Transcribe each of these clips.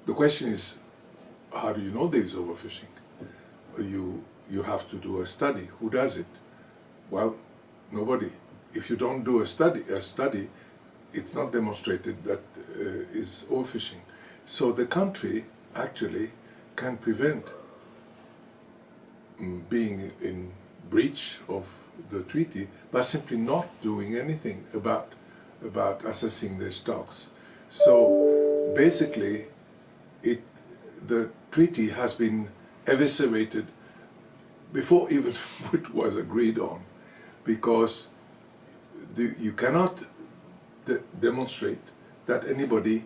the question is, how do you know there is overfishing? You have to do a study. Who does it? Well, nobody. If you don't do a study, it's not demonstrated that is overfishing. So the country actually can prevent being in breach of the treaty by simply not doing anything about assessing their stocks. So basically, the treaty has been eviscerated before even it was agreed on, because you cannot demonstrate that anybody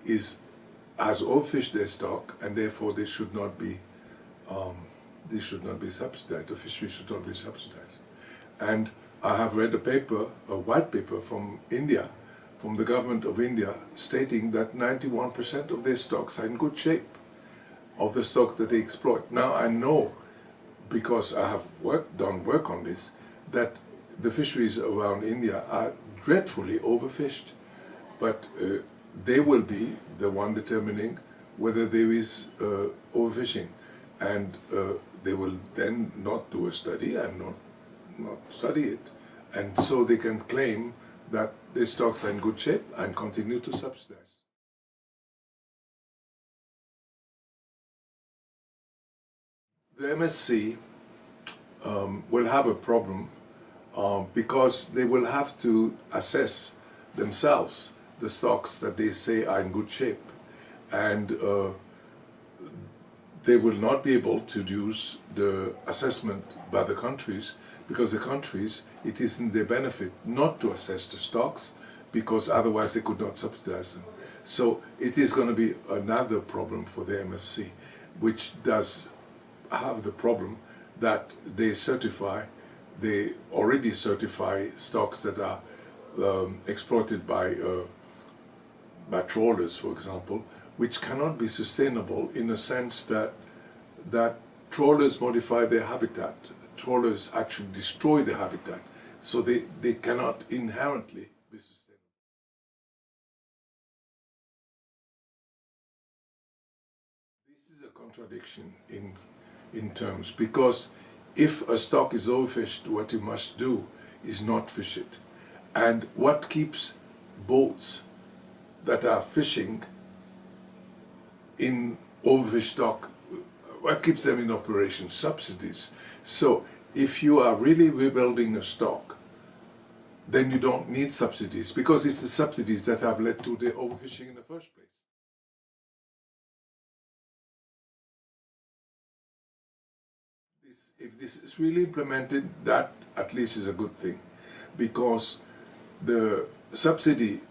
has overfished their stock, and therefore they should not be subsidized. The fishery should not be subsidized. And I have read a white paper from India, from the government of India, stating that 91% of their stocks are in good shape, of the stock that they exploit. Now I know, because I have done work on this, that the fisheries around India are dreadfully overfished, but they will be the one determining whether there is overfishing, and they will then not do a study and not study it, and so they can claim that their stocks are in good shape and continue to subsidize. The MSC will have a problem because they will have to assess themselves the stocks that they say are in good shape, and they will not be able to use the assessment by the countries, because the countries, it is in their benefit not to assess the stocks, because otherwise they could not subsidize them. So it is going to be another problem for the MSC, which does have the problem that they already certify stocks that are exploited by trawlers, for example, which cannot be sustainable, in a sense that trawlers modify their habitat. Trawlers actually destroy the habitat, so they cannot inherently be sustainable. This is a contradiction in terms, because if a stock is overfished, what you must do is not fish it. And what keeps boats that are fishing in overfished stock, what keeps them in operation? Subsidies. So if you are really rebuilding a stock, then you don't need subsidies, because it's the subsidies that have led to the overfishing in the first place. If this is really implemented, that at least is a good thing, because the subsidy,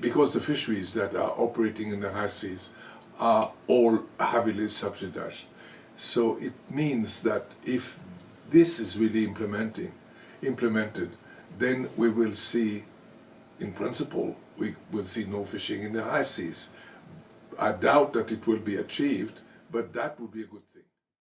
because the fisheries that are operating in the high seas are all heavily subsidized. So it means that if this is really implemented, then we will see, in principle, we will see no fishing in the high seas. I doubt that it will be achieved, but that would be a good thing.